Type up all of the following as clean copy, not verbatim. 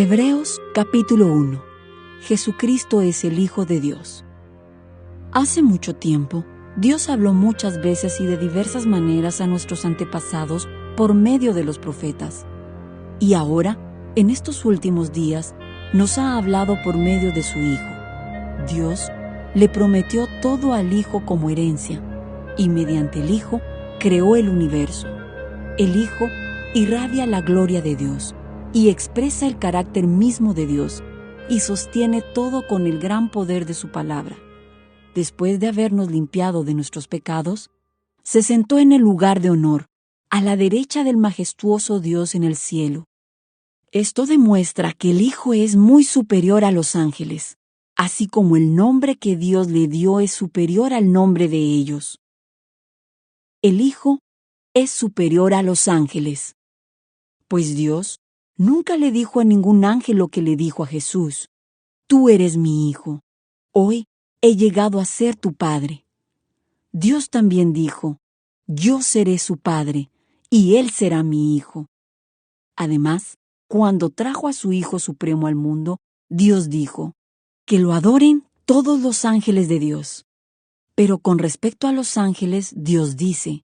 Hebreos capítulo 1. Jesucristo es el Hijo de Dios. Hace mucho tiempo, Dios habló muchas veces y de diversas maneras a nuestros antepasados por medio de los profetas. Y ahora, en estos últimos días, nos ha hablado por medio de su Hijo. Dios le prometió todo al Hijo como herencia, y mediante el Hijo creó el universo. El Hijo irradia la gloria de Dios y expresa el carácter mismo de Dios, y sostiene todo con el gran poder de su palabra. Después de habernos limpiado de nuestros pecados, se sentó en el lugar de honor, a la derecha del majestuoso Dios en el cielo. Esto demuestra que el Hijo es muy superior a los ángeles, así como el nombre que Dios le dio es superior al nombre de ellos. El Hijo es superior a los ángeles, pues Dios nunca le dijo a ningún ángel lo que le dijo a Jesús: «Tú eres mi Hijo, hoy he llegado a ser tu Padre». Dios también dijo: «Yo seré su Padre, y él será mi Hijo». Además, cuando trajo a su Hijo Supremo al mundo, Dios dijo: «Que lo adoren todos los ángeles de Dios». Pero con respecto a los ángeles, Dios dice: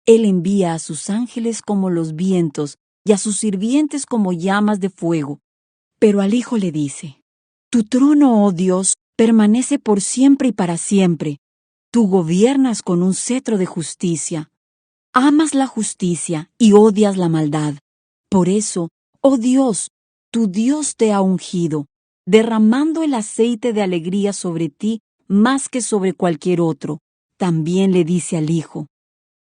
«Él envía a sus ángeles como los vientos, y a sus sirvientes como llamas de fuego». Pero al Hijo le dice: «Tu trono, oh Dios, permanece por siempre y para siempre. Tú gobiernas con un cetro de justicia. Amas la justicia y odias la maldad. Por eso, oh Dios, tu Dios te ha ungido, derramando el aceite de alegría sobre ti más que sobre cualquier otro». También le dice al Hijo: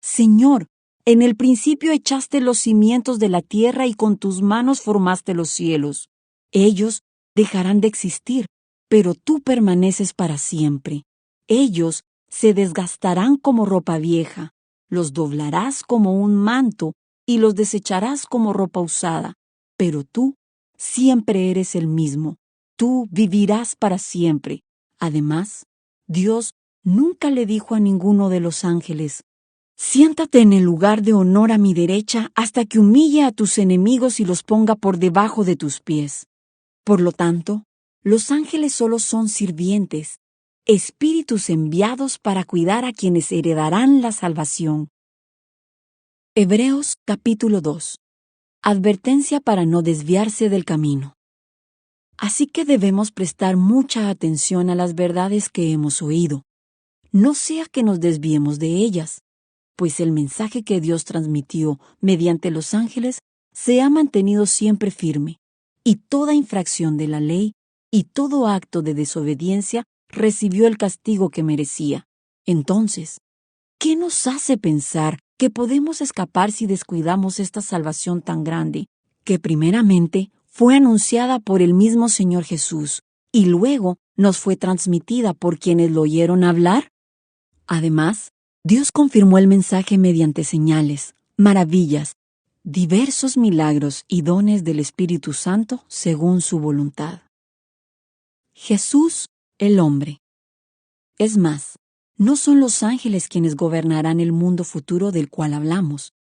«Señor, en el principio echaste los cimientos de la tierra y con tus manos formaste los cielos. Ellos dejarán de existir, pero tú permaneces para siempre. Ellos se desgastarán como ropa vieja, los doblarás como un manto y los desecharás como ropa usada. Pero tú siempre eres el mismo, tú vivirás para siempre». Además, Dios nunca le dijo a ninguno de los ángeles: «Siéntate en el lugar de honor a mi derecha hasta que humille a tus enemigos y los ponga por debajo de tus pies». Por lo tanto, los ángeles solo son sirvientes, espíritus enviados para cuidar a quienes heredarán la salvación. Hebreos capítulo 2. Advertencia para no desviarse del camino. Así que debemos prestar mucha atención a las verdades que hemos oído, no sea que nos desviemos de ellas, pues el mensaje que Dios transmitió mediante los ángeles se ha mantenido siempre firme, y toda infracción de la ley y todo acto de desobediencia recibió el castigo que merecía. Entonces, ¿qué nos hace pensar que podemos escapar si descuidamos esta salvación tan grande, que primeramente fue anunciada por el mismo Señor Jesús y luego nos fue transmitida por quienes lo oyeron hablar? Además, Dios confirmó el mensaje mediante señales, maravillas, diversos milagros y dones del Espíritu Santo según su voluntad. Jesús, el hombre. Es más, no son los ángeles quienes gobernarán el mundo futuro del cual hablamos,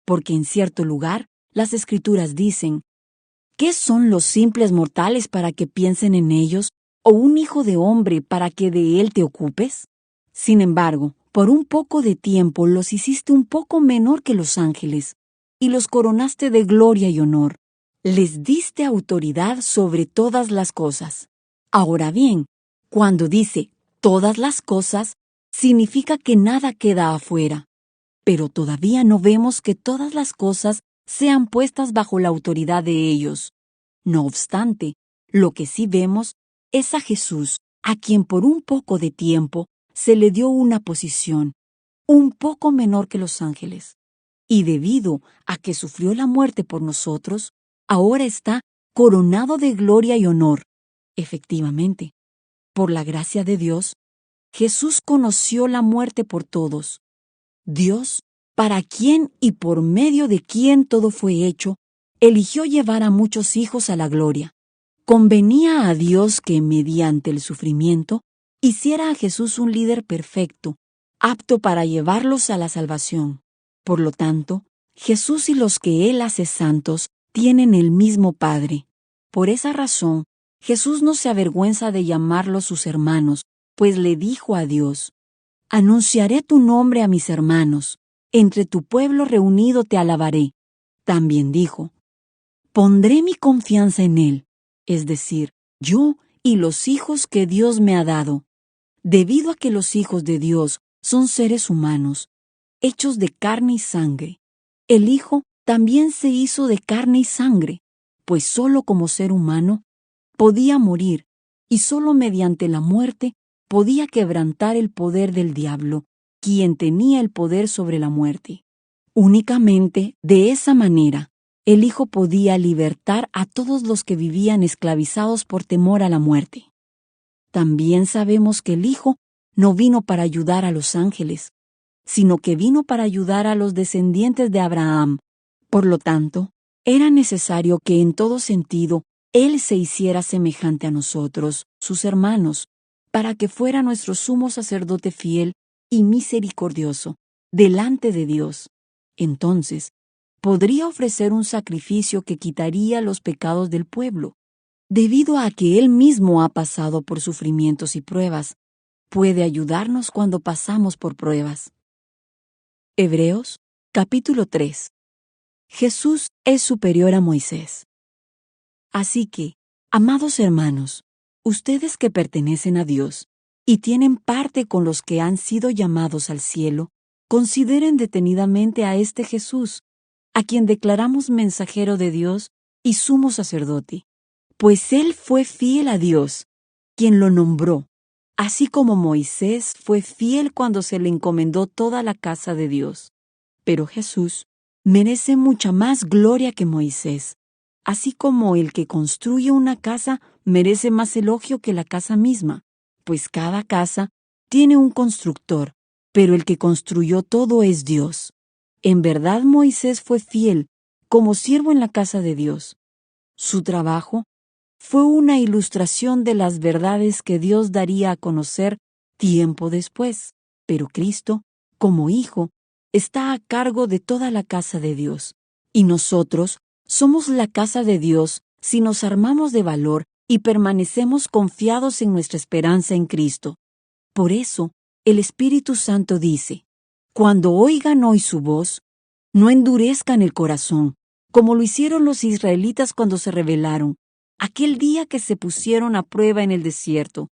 porque en cierto lugar las Escrituras dicen: «¿Qué son los simples mortales para que piensen en ellos, o un hijo de hombre para que de él te ocupes?» Sin embargo, por un poco de tiempo los hiciste un poco menor que los ángeles, y los coronaste de gloria y honor. Les diste autoridad sobre todas las cosas. Ahora bien, cuando dice todas las cosas, significa que nada queda afuera. Pero todavía no vemos que todas las cosas sean puestas bajo la autoridad de ellos. No obstante, lo que sí vemos es a Jesús, a quien por un poco de tiempo se le dio una posición un poco menor que los ángeles, y debido a que sufrió la muerte por nosotros, ahora está coronado de gloria y honor. Efectivamente, por la gracia de Dios, Jesús conoció la muerte por todos. Dios, para quien y por medio de quien todo fue hecho, eligió llevar a muchos hijos a la gloria. Convenía a Dios que, mediante el sufrimiento, hiciera a Jesús un líder perfecto, apto para llevarlos a la salvación. Por lo tanto, Jesús y los que Él hace santos tienen el mismo Padre. Por esa razón, Jesús no se avergüenza de llamarlos sus hermanos, pues le dijo a Dios: «Anunciaré tu nombre a mis hermanos, entre tu pueblo reunido te alabaré». También dijo: «Pondré mi confianza en Él», es decir, yo y los hijos que Dios me ha dado. Debido a que los hijos de Dios son seres humanos, hechos de carne y sangre, el Hijo también se hizo de carne y sangre, pues solo como ser humano podía morir y solo mediante la muerte podía quebrantar el poder del diablo, quien tenía el poder sobre la muerte. Únicamente de esa manera, el Hijo podía libertar a todos los que vivían esclavizados por temor a la muerte. También sabemos que el Hijo no vino para ayudar a los ángeles, sino que vino para ayudar a los descendientes de Abraham. Por lo tanto, era necesario que en todo sentido Él se hiciera semejante a nosotros, sus hermanos, para que fuera nuestro sumo sacerdote fiel y misericordioso delante de Dios. Entonces, podría ofrecer un sacrificio que quitaría los pecados del pueblo. Debido a que Él mismo ha pasado por sufrimientos y pruebas, puede ayudarnos cuando pasamos por pruebas. Hebreos, capítulo 3. Jesús es superior a Moisés. Así que, amados hermanos, ustedes que pertenecen a Dios y tienen parte con los que han sido llamados al cielo, consideren detenidamente a este Jesús, a quien declaramos mensajero de Dios y sumo sacerdote, pues Él fue fiel a Dios, quien lo nombró, así como Moisés fue fiel cuando se le encomendó toda la casa de Dios. Pero Jesús merece mucha más gloria que Moisés, así como el que construye una casa merece más elogio que la casa misma, pues cada casa tiene un constructor, pero el que construyó todo es Dios. En verdad Moisés fue fiel como siervo en la casa de Dios. Su trabajo fue una ilustración de las verdades que Dios daría a conocer tiempo después, pero Cristo, como Hijo, está a cargo de toda la casa de Dios, y nosotros somos la casa de Dios si nos armamos de valor y permanecemos confiados en nuestra esperanza en Cristo. Por eso, el Espíritu Santo dice: «Cuando oigan hoy su voz, no endurezcan el corazón, como lo hicieron los israelitas cuando se rebelaron, aquel día que se pusieron a prueba en el desierto.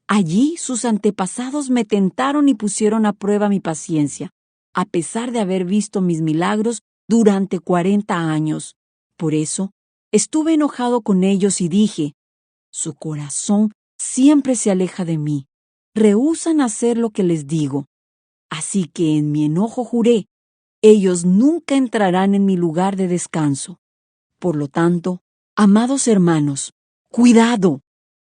Allí sus antepasados me tentaron y pusieron a prueba mi paciencia, a pesar de haber visto mis milagros durante 40 años. Por eso, estuve enojado con ellos y dije: su corazón siempre se aleja de mí. Rehúsan hacer lo que les digo. Así que en mi enojo juré: ellos nunca entrarán en mi lugar de descanso. Por lo tanto, amados hermanos, cuidado.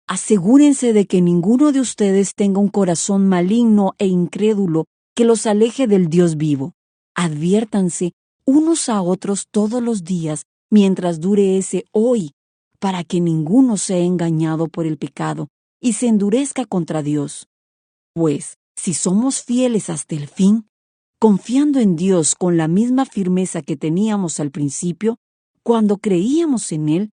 Asegúrense de que ninguno de ustedes tenga un corazón maligno e incrédulo que los aleje del Dios vivo. Adviértanse unos a otros todos los días mientras dure ese hoy, para que ninguno sea engañado por el pecado y se endurezca contra Dios. Pues, si somos fieles hasta el fin, confiando en Dios con la misma firmeza que teníamos al principio, cuando creíamos en Él,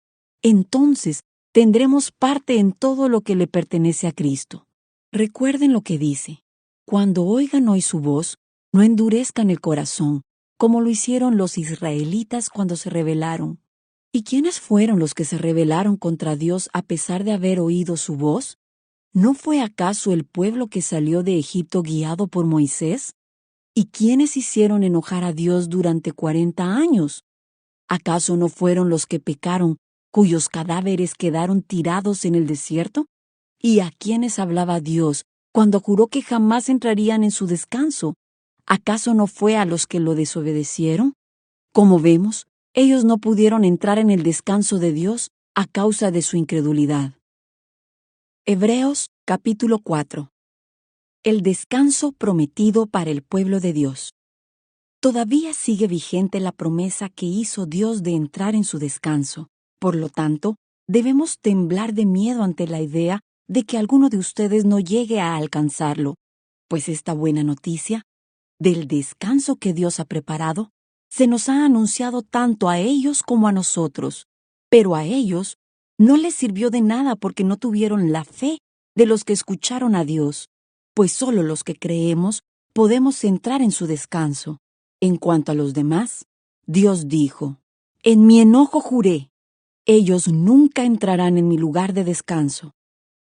entonces tendremos parte en todo lo que le pertenece a Cristo. Recuerden lo que dice: cuando oigan hoy su voz, no endurezcan el corazón, como lo hicieron los israelitas cuando se rebelaron. ¿Y quiénes fueron los que se rebelaron contra Dios a pesar de haber oído su voz? ¿No fue acaso el pueblo que salió de Egipto guiado por Moisés? ¿Y quiénes hicieron enojar a Dios durante 40 años? ¿Acaso no fueron los que pecaron, cuyos cadáveres quedaron tirados en el desierto? ¿Y a quiénes hablaba Dios cuando juró que jamás entrarían en su descanso? ¿Acaso no fue a los que lo desobedecieron? Como vemos, ellos no pudieron entrar en el descanso de Dios a causa de su incredulidad. Hebreos capítulo 4. El descanso prometido para el pueblo de Dios. Todavía sigue vigente la promesa que hizo Dios de entrar en su descanso. Por lo tanto, debemos temblar de miedo ante la idea de que alguno de ustedes no llegue a alcanzarlo, pues esta buena noticia del descanso que Dios ha preparado se nos ha anunciado tanto a ellos como a nosotros, pero a ellos no les sirvió de nada porque no tuvieron la fe de los que escucharon a Dios, pues solo los que creemos podemos entrar en su descanso. En cuanto a los demás, Dios dijo: «En mi enojo juré, ellos nunca entrarán en mi lugar de descanso».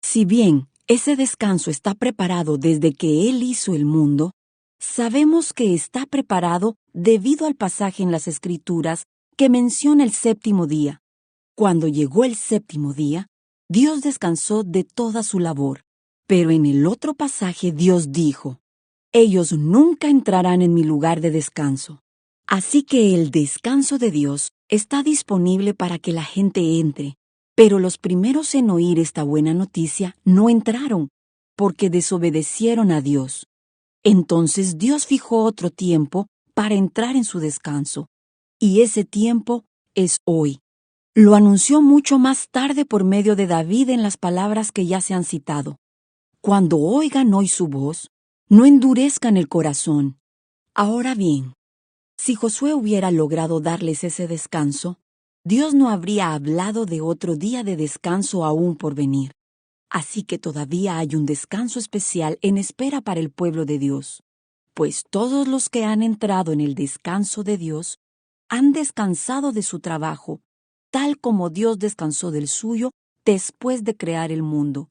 Si bien ese descanso está preparado desde que Él hizo el mundo, sabemos que está preparado debido al pasaje en las Escrituras que menciona el séptimo día. Cuando llegó el séptimo día, Dios descansó de toda su labor. Pero en el otro pasaje Dios dijo: «Ellos nunca entrarán en mi lugar de descanso». Así que el descanso de Dios está disponible para que la gente entre, pero los primeros en oír esta buena noticia no entraron, porque desobedecieron a Dios. Entonces Dios fijó otro tiempo para entrar en su descanso, y ese tiempo es hoy. Lo anunció mucho más tarde por medio de David en las palabras que ya se han citado: «Cuando oigan hoy su voz, no endurezcan el corazón». Ahora bien, si Josué hubiera logrado darles ese descanso, Dios no habría hablado de otro día de descanso aún por venir. Así que todavía hay un descanso especial en espera para el pueblo de Dios, pues todos los que han entrado en el descanso de Dios han descansado de su trabajo, tal como Dios descansó del suyo después de crear el mundo.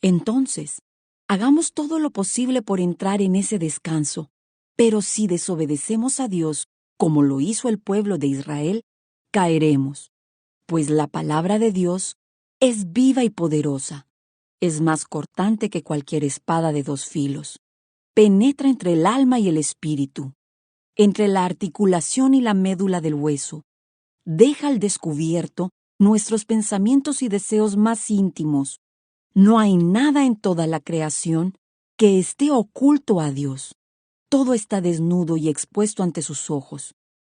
Entonces, hagamos todo lo posible por entrar en ese descanso, pero si desobedecemos a Dios, como lo hizo el pueblo de Israel, caeremos, pues la palabra de Dios es viva y poderosa. Es más cortante que cualquier espada de dos filos. Penetra entre el alma y el espíritu, entre la articulación y la médula del hueso. Deja al descubierto nuestros pensamientos y deseos más íntimos. No hay nada en toda la creación que esté oculto a Dios. Todo está desnudo y expuesto ante sus ojos,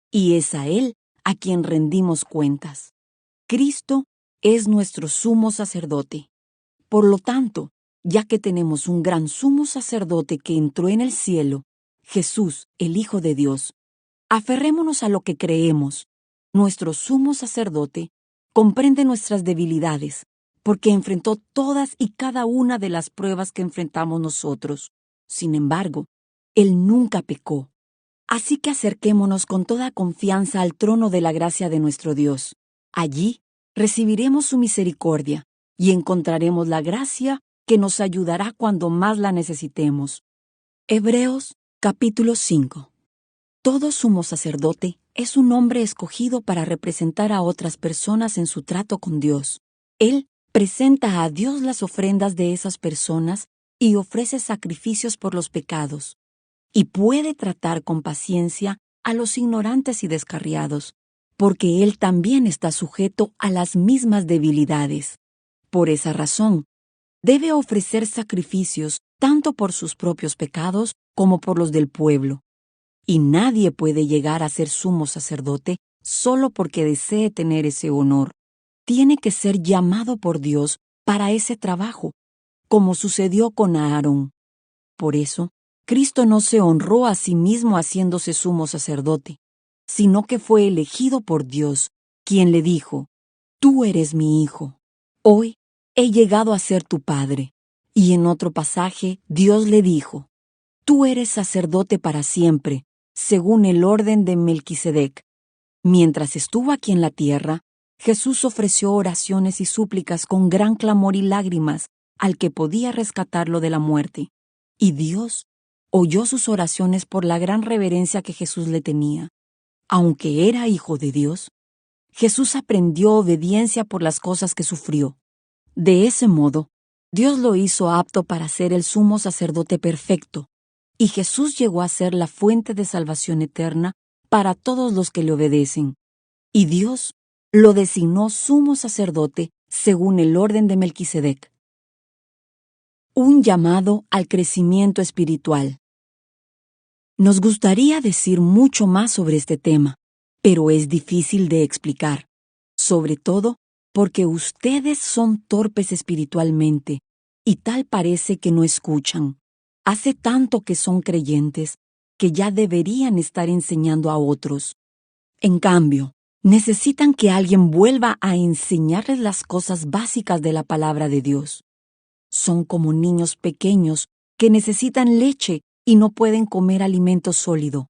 y es a Él a quien rendimos cuentas. Cristo es nuestro sumo sacerdote. Por lo tanto, ya que tenemos un gran sumo sacerdote que entró en el cielo, Jesús, el Hijo de Dios, aferrémonos a lo que creemos. Nuestro sumo sacerdote comprende nuestras debilidades, porque enfrentó todas y cada una de las pruebas que enfrentamos nosotros. Sin embargo, Él nunca pecó. Así que acerquémonos con toda confianza al trono de la gracia de nuestro Dios. Allí recibiremos su misericordia y encontraremos la gracia que nos ayudará cuando más la necesitemos. Hebreos capítulo 5. Todo sumo sacerdote es un hombre escogido para representar a otras personas en su trato con Dios. Él presenta a Dios las ofrendas de esas personas y ofrece sacrificios por los pecados, y puede tratar con paciencia a los ignorantes y descarriados, porque Él también está sujeto a las mismas debilidades. Por esa razón, debe ofrecer sacrificios tanto por sus propios pecados como por los del pueblo. Y nadie puede llegar a ser sumo sacerdote solo porque desee tener ese honor. Tiene que ser llamado por Dios para ese trabajo, como sucedió con Aarón. Por eso, Cristo no se honró a sí mismo haciéndose sumo sacerdote, sino que fue elegido por Dios, quien le dijo: «Tú eres mi hijo. Hoy he llegado a ser tu padre». Y en otro pasaje, Dios le dijo: «Tú eres sacerdote para siempre, según el orden de Melquisedec». Mientras estuvo aquí en la tierra, Jesús ofreció oraciones y súplicas con gran clamor y lágrimas al que podía rescatarlo de la muerte. Y Dios oyó sus oraciones por la gran reverencia que Jesús le tenía. Aunque era hijo de Dios, Jesús aprendió obediencia por las cosas que sufrió. De ese modo, Dios lo hizo apto para ser el sumo sacerdote perfecto, y Jesús llegó a ser la fuente de salvación eterna para todos los que le obedecen. Y Dios lo designó sumo sacerdote según el orden de Melquisedec. Un llamado al crecimiento espiritual. Nos gustaría decir mucho más sobre este tema, pero es difícil de explicar, sobre todo porque ustedes son torpes espiritualmente y tal parece que no escuchan. Hace tanto que son creyentes que ya deberían estar enseñando a otros. En cambio, Necesitan que alguien vuelva a enseñarles las cosas básicas de la palabra de Dios. Son como niños pequeños que necesitan leche y no pueden comer alimento sólido,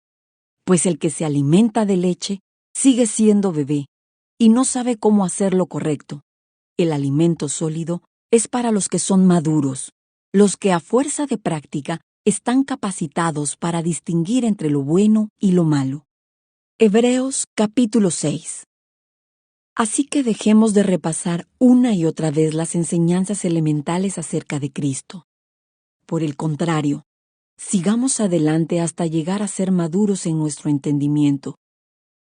pues el que se alimenta de leche sigue siendo bebé y no sabe cómo hacer lo correcto. El alimento sólido es para los que son maduros, los que a fuerza de práctica están capacitados para distinguir entre lo bueno y lo malo. Hebreos capítulo 6. Así que dejemos de repasar una y otra vez las enseñanzas elementales acerca de Cristo. Por el contrario, sigamos adelante hasta llegar a ser maduros en nuestro entendimiento.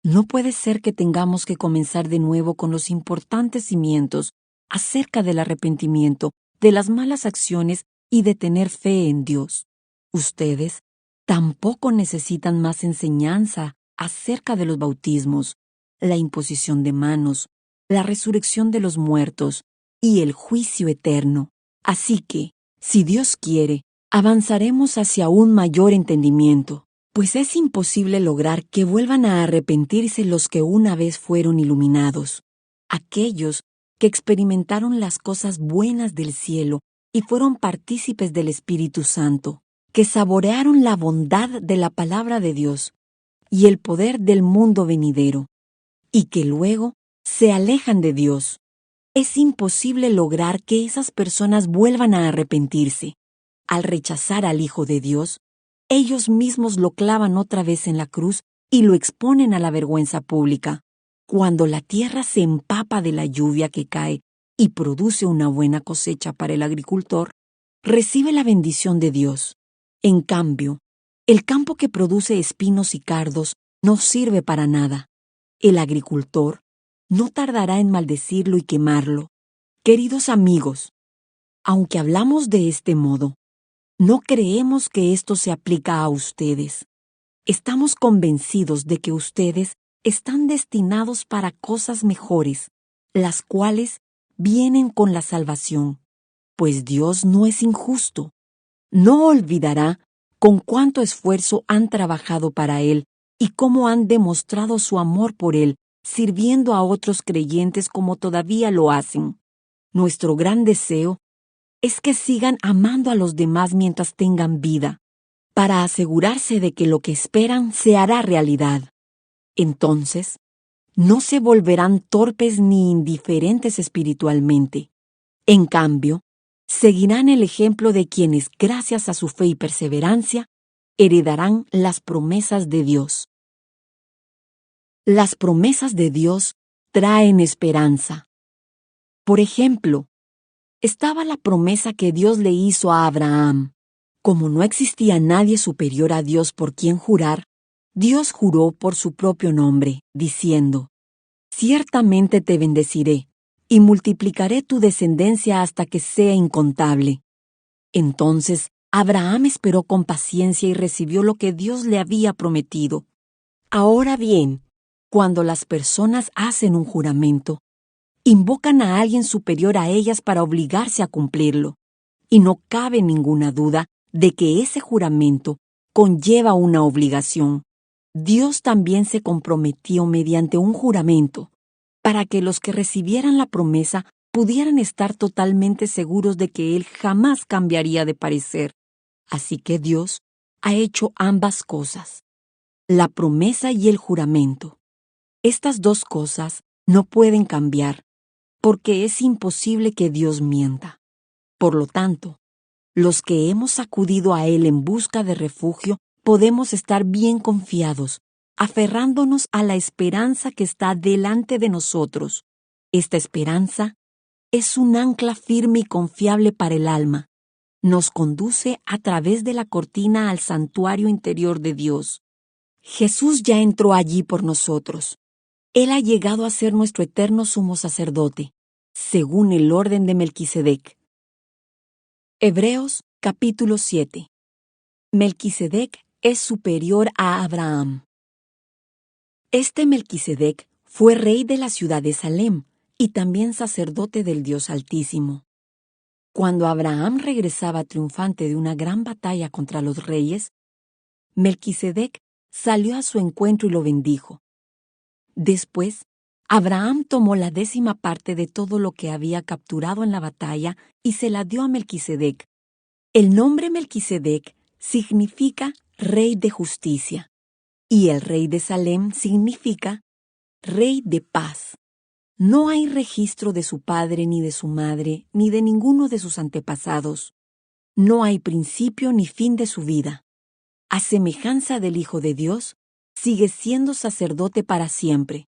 No puede ser que tengamos que comenzar de nuevo con los importantes cimientos acerca del arrepentimiento, de las malas acciones y de tener fe en Dios. Ustedes tampoco necesitan más enseñanza acerca de los bautismos, la imposición de manos, la resurrección de los muertos y el juicio eterno. Así que, si Dios quiere, avanzaremos hacia un mayor entendimiento, pues es imposible lograr que vuelvan a arrepentirse los que una vez fueron iluminados, aquellos que experimentaron las cosas buenas del cielo y fueron partícipes del Espíritu Santo, que saborearon la bondad de la palabra de Dios y el poder del mundo venidero, y que luego se alejan de Dios. Es imposible lograr que esas personas vuelvan a arrepentirse. Al rechazar al Hijo de Dios, ellos mismos lo clavan otra vez en la cruz y lo exponen a la vergüenza pública. Cuando la tierra se empapa de la lluvia que cae y produce una buena cosecha para el agricultor, recibe la bendición de Dios. En cambio, el campo que produce espinos y cardos no sirve para nada. El agricultor no tardará en maldecirlo y quemarlo. Queridos amigos, aunque hablamos de este modo, no creemos que esto se aplica a ustedes. Estamos convencidos de que ustedes están destinados para cosas mejores, las cuales vienen con la salvación, pues Dios no es injusto. No olvidará con cuánto esfuerzo han trabajado para Él y cómo han demostrado su amor por Él, sirviendo a otros creyentes como todavía lo hacen. Nuestro gran deseo es que sigan amando a los demás mientras tengan vida, para asegurarse de que lo que esperan se hará realidad. Entonces, no se volverán torpes ni indiferentes espiritualmente. En cambio, seguirán el ejemplo de quienes, gracias a su fe y perseverancia, heredarán las promesas de Dios. Las promesas de Dios traen esperanza. Por ejemplo, estaba la promesa que Dios le hizo a Abraham. Como no existía nadie superior a Dios por quien jurar, Dios juró por su propio nombre, diciendo: «Ciertamente te bendeciré, y multiplicaré tu descendencia hasta que sea incontable». Entonces Abraham esperó con paciencia y recibió lo que Dios le había prometido. Ahora bien, cuando las personas hacen un juramento, invocan a alguien superior a ellas para obligarse a cumplirlo, y no cabe ninguna duda de que ese juramento conlleva una obligación. Dios también se comprometió mediante un juramento para que los que recibieran la promesa pudieran estar totalmente seguros de que Él jamás cambiaría de parecer. Así que Dios ha hecho ambas cosas, la promesa y el juramento. Estas dos cosas no pueden cambiar, porque es imposible que Dios mienta. Por lo tanto, los que hemos acudido a Él en busca de refugio podemos estar bien confiados, aferrándonos a la esperanza que está delante de nosotros. Esta esperanza es un ancla firme y confiable para el alma. Nos conduce a través de la cortina al santuario interior de Dios. Jesús ya entró allí por nosotros. Él ha llegado a ser nuestro eterno sumo sacerdote, según el orden de Melquisedec. Hebreos capítulo 7. Melquisedec es superior a Abraham. Este Melquisedec fue rey de la ciudad de Salem y también sacerdote del Dios Altísimo. Cuando Abraham regresaba triunfante de una gran batalla contra los reyes, Melquisedec salió a su encuentro y lo bendijo. Después Abraham tomó la 10ª parte de todo lo que había capturado en la batalla y se la dio a Melquisedec. El nombre Melquisedec significa Rey de Justicia, y el Rey de Salem significa Rey de Paz. No hay registro de su padre ni de su madre, ni de ninguno de sus antepasados. No hay principio ni fin de su vida. A semejanza del Hijo de Dios, sigue siendo sacerdote para siempre.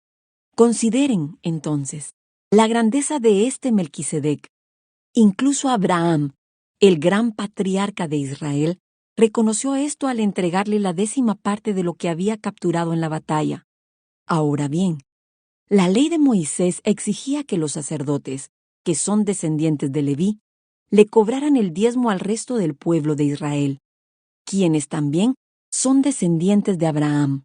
Consideren, entonces, la grandeza de este Melquisedec. Incluso Abraham, el gran patriarca de Israel, reconoció esto al entregarle la 10ª parte de lo que había capturado en la batalla. Ahora bien, la ley de Moisés exigía que los sacerdotes, que son descendientes de Leví, le cobraran el diezmo al resto del pueblo de Israel, quienes también son descendientes de Abraham.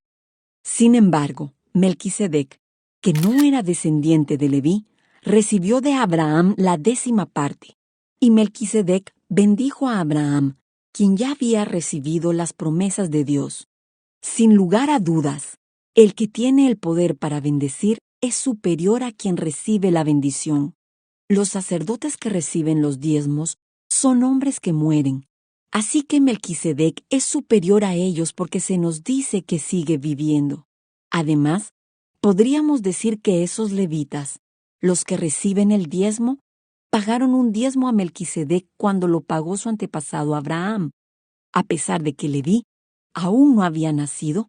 Sin embargo, Melquisedec, que no era descendiente de Leví, recibió de Abraham la 10ª parte, y Melquisedec bendijo a Abraham, quien ya había recibido las promesas de Dios. Sin lugar a dudas, el que tiene el poder para bendecir es superior a quien recibe la bendición. Los sacerdotes que reciben los diezmos son hombres que mueren. Así que Melquisedec es superior a ellos porque se nos dice que sigue viviendo. Además, podríamos decir que esos levitas, los que reciben el diezmo, pagaron un diezmo a Melquisedec cuando lo pagó su antepasado Abraham. A pesar de que Leví aún no había nacido,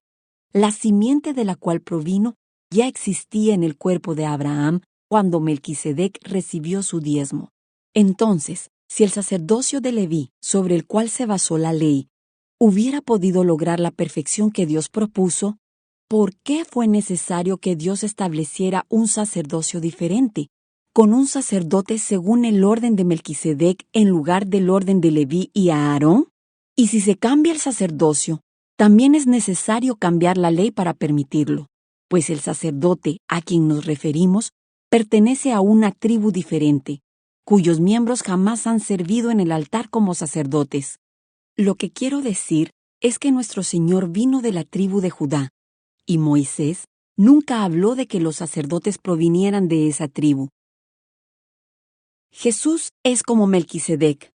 la simiente de la cual provino ya existía en el cuerpo de Abraham cuando Melquisedec recibió su diezmo. Entonces, si el sacerdocio de Leví, sobre el cual se basó la ley, hubiera podido lograr la perfección que Dios propuso, ¿por qué fue necesario que Dios estableciera un sacerdocio diferente, con un sacerdote según el orden de Melquisedec en lugar del orden de Leví y Aarón? Y si se cambia el sacerdocio, también es necesario cambiar la ley para permitirlo, pues el sacerdote a quien nos referimos pertenece a una tribu diferente, cuyos miembros jamás han servido en el altar como sacerdotes. Lo que quiero decir es que nuestro Señor vino de la tribu de Judá, y Moisés nunca habló de que los sacerdotes provinieran de esa tribu. Jesús es como Melquisedec.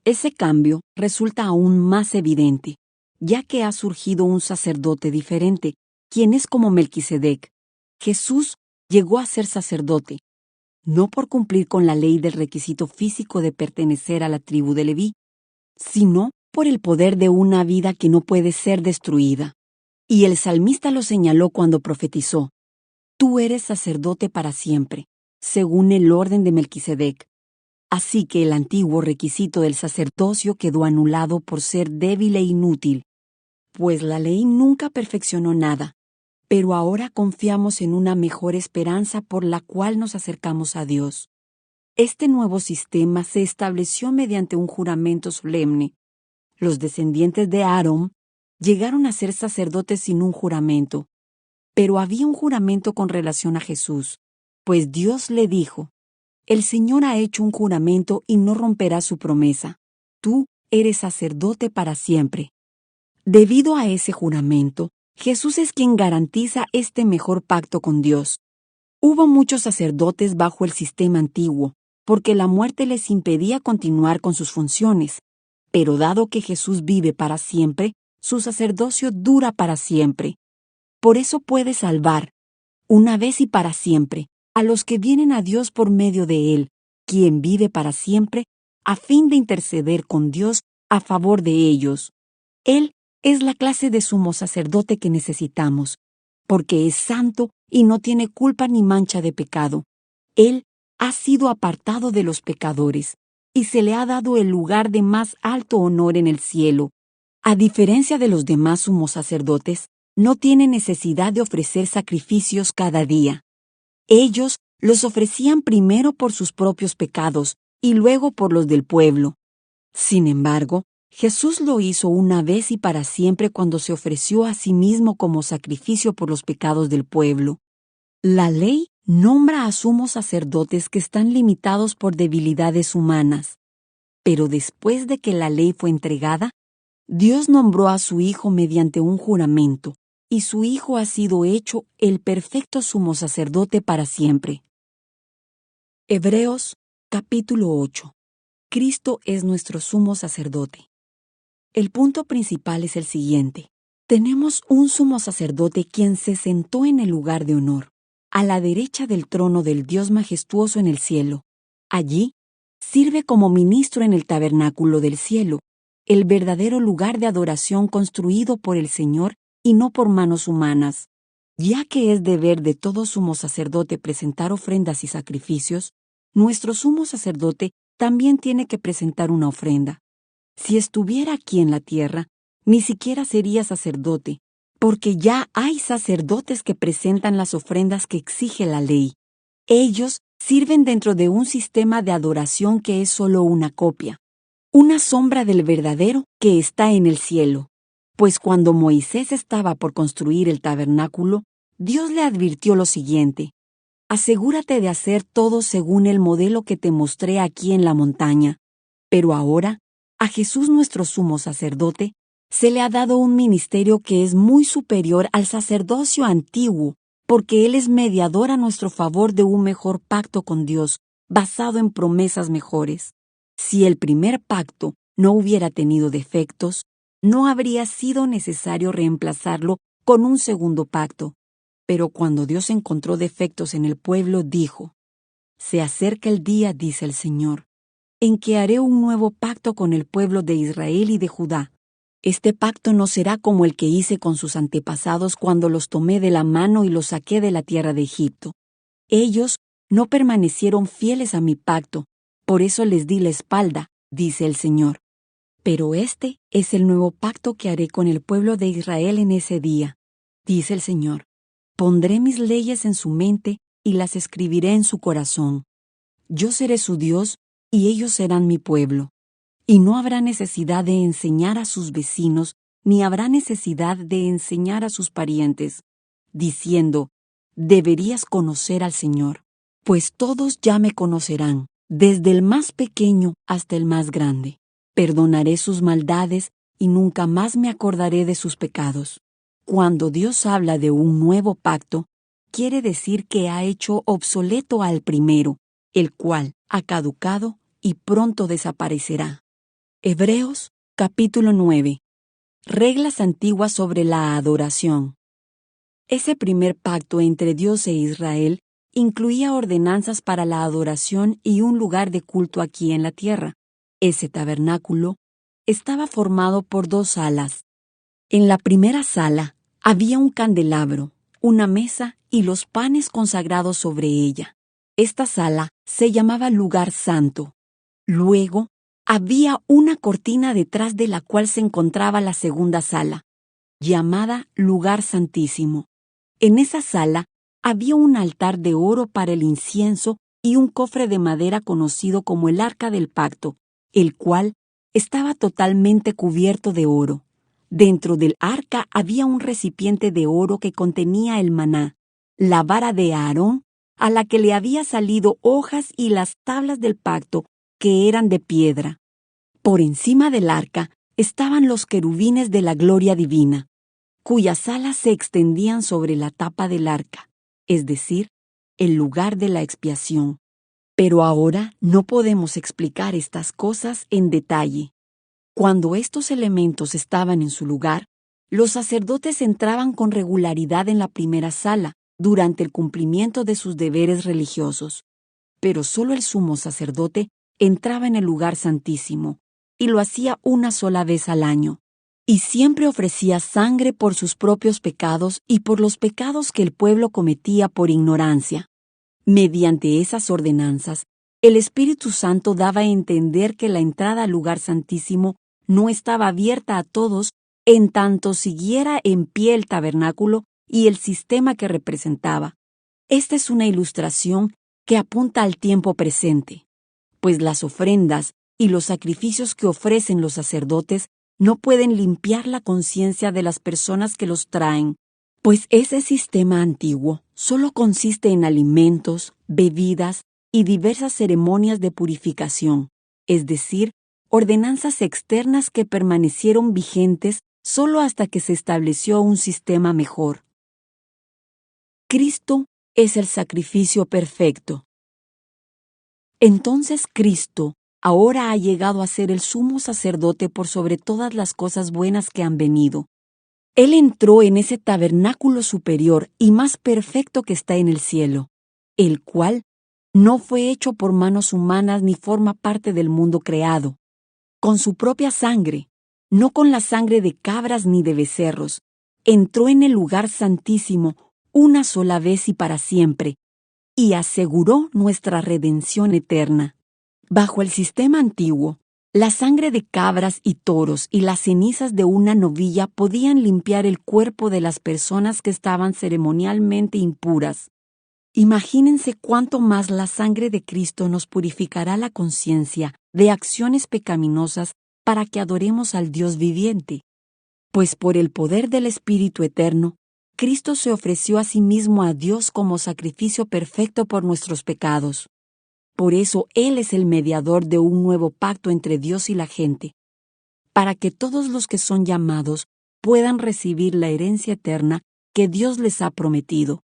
Ese cambio resulta aún más evidente, ya que ha surgido un sacerdote diferente, quien es como Melquisedec. Jesús llegó a ser sacerdote, no por cumplir con la ley del requisito físico de pertenecer a la tribu de Leví, sino por el poder de una vida que no puede ser destruida. Y el salmista lo señaló cuando profetizó: «Tú eres sacerdote para siempre, según el orden de Melquisedec». Así que el antiguo requisito del sacerdocio quedó anulado por ser débil e inútil, pues la ley nunca perfeccionó nada. Pero ahora confiamos en una mejor esperanza por la cual nos acercamos a Dios. Este nuevo sistema se estableció mediante un juramento solemne. Los descendientes de Aarón llegaron a ser sacerdotes sin un juramento, pero había un juramento con relación a Jesús, pues Dios le dijo: «El Señor ha hecho un juramento y no romperá su promesa. Tú eres sacerdote para siempre». Debido a ese juramento, Jesús es quien garantiza este mejor pacto con Dios. Hubo muchos sacerdotes bajo el sistema antiguo, porque la muerte les impedía continuar con sus funciones. Pero dado que Jesús vive para siempre, su sacerdocio dura para siempre. Por eso puede salvar, una vez y para siempre, a los que vienen a Dios por medio de Él, quien vive para siempre, a fin de interceder con Dios a favor de ellos. Él es la clase de sumo sacerdote que necesitamos, porque es santo y no tiene culpa ni mancha de pecado. Él ha sido apartado de los pecadores, y se le ha dado el lugar de más alto honor en el cielo. A diferencia de los demás sumos sacerdotes, no tiene necesidad de ofrecer sacrificios cada día. Ellos los ofrecían primero por sus propios pecados y luego por los del pueblo. Sin embargo, Jesús lo hizo una vez y para siempre cuando se ofreció a sí mismo como sacrificio por los pecados del pueblo. La ley nombra a sumos sacerdotes que están limitados por debilidades humanas. Pero después de que la ley fue entregada, Dios nombró a su Hijo mediante un juramento, y su Hijo ha sido hecho el perfecto sumo sacerdote para siempre. Hebreos capítulo 8. Cristo es nuestro sumo sacerdote. El punto principal es el siguiente. Tenemos un sumo sacerdote quien se sentó en el lugar de honor, a la derecha del trono del Dios majestuoso en el cielo. Allí, sirve como ministro en el tabernáculo del cielo, el verdadero lugar de adoración construido por el Señor y no por manos humanas. Ya que es deber de todo sumo sacerdote presentar ofrendas y sacrificios, nuestro sumo sacerdote también tiene que presentar una ofrenda. Si estuviera aquí en la tierra, ni siquiera sería sacerdote, porque ya hay sacerdotes que presentan las ofrendas que exige la ley. Ellos sirven dentro de un sistema de adoración que es solo una copia, una sombra del verdadero que está en el cielo. Pues cuando Moisés estaba por construir el tabernáculo, Dios le advirtió lo siguiente: asegúrate de hacer todo según el modelo que te mostré aquí en la montaña. Pero ahora, a Jesús nuestro sumo sacerdote, se le ha dado un ministerio que es muy superior al sacerdocio antiguo, porque Él es mediador a nuestro favor de un mejor pacto con Dios, basado en promesas mejores. Si el primer pacto no hubiera tenido defectos, no habría sido necesario reemplazarlo con un segundo pacto. Pero cuando Dios encontró defectos en el pueblo, dijo: se acerca el día, dice el Señor, en que haré un nuevo pacto con el pueblo de Israel y de Judá. Este pacto no será como el que hice con sus antepasados cuando los tomé de la mano y los saqué de la tierra de Egipto. Ellos no permanecieron fieles a mi pacto, por eso les di la espalda, dice el Señor. Pero este es el nuevo pacto que haré con el pueblo de Israel en ese día, dice el Señor. Pondré mis leyes en su mente y las escribiré en su corazón. Yo seré su Dios y ellos serán mi pueblo. Y no habrá necesidad de enseñar a sus vecinos, ni habrá necesidad de enseñar a sus parientes, diciendo: deberías conocer al Señor, pues todos ya me conocerán, desde el más pequeño hasta el más grande. Perdonaré sus maldades y nunca más me acordaré de sus pecados. Cuando Dios habla de un nuevo pacto, quiere decir que ha hecho obsoleto al primero, el cual ha caducado y pronto desaparecerá. Hebreos capítulo 9. Reglas antiguas sobre la adoración. Ese primer pacto entre Dios e Israel incluía ordenanzas para la adoración y un lugar de culto aquí en la tierra. Ese tabernáculo estaba formado por 2 salas. En la primera sala había un candelabro, una mesa y los panes consagrados sobre ella. Esta sala se llamaba Lugar Santo. Luego, había una cortina detrás de la cual se encontraba la segunda sala, llamada Lugar Santísimo. En esa sala había un altar de oro para el incienso y un cofre de madera conocido como el Arca del Pacto, el cual estaba totalmente cubierto de oro. Dentro del arca había un recipiente de oro que contenía el maná, la vara de Aarón, a la que le había salido hojas, y las tablas del pacto, que eran de piedra. Por encima del arca estaban los querubines de la gloria divina, cuyas alas se extendían sobre la tapa del arca, es decir, el lugar de la expiación. Pero ahora no podemos explicar estas cosas en detalle. Cuando estos elementos estaban en su lugar, los sacerdotes entraban con regularidad en la primera sala durante el cumplimiento de sus deberes religiosos. Pero solo el sumo sacerdote entraba en el lugar santísimo, y lo hacía una sola vez al año, y siempre ofrecía sangre por sus propios pecados y por los pecados que el pueblo cometía por ignorancia. Mediante esas ordenanzas, el Espíritu Santo daba a entender que la entrada al lugar santísimo no estaba abierta a todos en tanto siguiera en pie el tabernáculo y el sistema que representaba. Esta es una ilustración que apunta al tiempo presente, pues las ofrendas y los sacrificios que ofrecen los sacerdotes no pueden limpiar la conciencia de las personas que los traen, pues ese sistema antiguo solo consiste en alimentos, bebidas y diversas ceremonias de purificación, es decir, ordenanzas externas que permanecieron vigentes solo hasta que se estableció un sistema mejor. Cristo es el sacrificio perfecto. Entonces Cristo ahora ha llegado a ser el sumo sacerdote por sobre todas las cosas buenas que han venido. Él entró en ese tabernáculo superior y más perfecto que está en el cielo, el cual no fue hecho por manos humanas ni forma parte del mundo creado. Con su propia sangre, no con la sangre de cabras ni de becerros, entró en el lugar santísimo una sola vez y para siempre, y aseguró nuestra redención eterna. Bajo el sistema antiguo, la sangre de cabras y toros y las cenizas de una novilla podían limpiar el cuerpo de las personas que estaban ceremonialmente impuras. Imagínense cuánto más la sangre de Cristo nos purificará la conciencia de acciones pecaminosas para que adoremos al Dios viviente. Pues por el poder del Espíritu Eterno, Cristo se ofreció a sí mismo a Dios como sacrificio perfecto por nuestros pecados. Por eso Él es el mediador de un nuevo pacto entre Dios y la gente, para que todos los que son llamados puedan recibir la herencia eterna que Dios les ha prometido.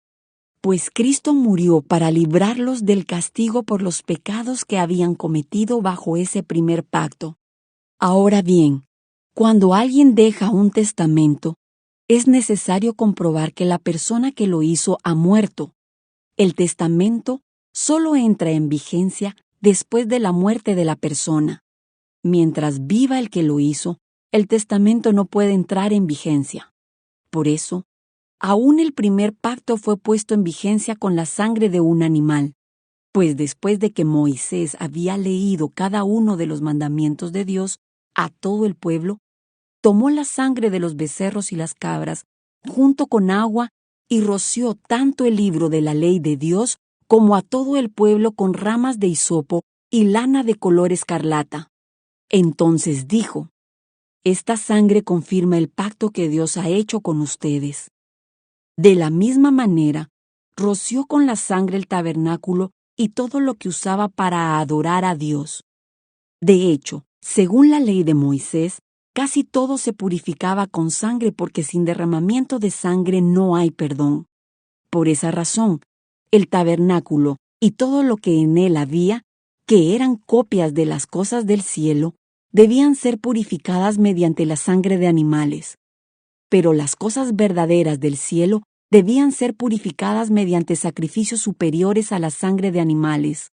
Pues Cristo murió para librarlos del castigo por los pecados que habían cometido bajo ese primer pacto. Ahora bien, cuando alguien deja un testamento, es necesario comprobar que la persona que lo hizo ha muerto. El testamento solo entra en vigencia después de la muerte de la persona. Mientras viva el que lo hizo, el testamento no puede entrar en vigencia. Por eso, aún el primer pacto fue puesto en vigencia con la sangre de un animal, pues después de que Moisés había leído cada uno de los mandamientos de Dios a todo el pueblo, tomó la sangre de los becerros y las cabras, junto con agua, y roció tanto el libro de la ley de Dios como a todo el pueblo con ramas de hisopo y lana de color escarlata. Entonces dijo: Esta sangre confirma el pacto que Dios ha hecho con ustedes. De la misma manera, roció con la sangre el tabernáculo y todo lo que usaba para adorar a Dios. De hecho, según la ley de Moisés, casi todo se purificaba con sangre porque sin derramamiento de sangre no hay perdón. Por esa razón, el tabernáculo y todo lo que en él había, que eran copias de las cosas del cielo, debían ser purificadas mediante la sangre de animales. Pero las cosas verdaderas del cielo debían ser purificadas mediante sacrificios superiores a la sangre de animales.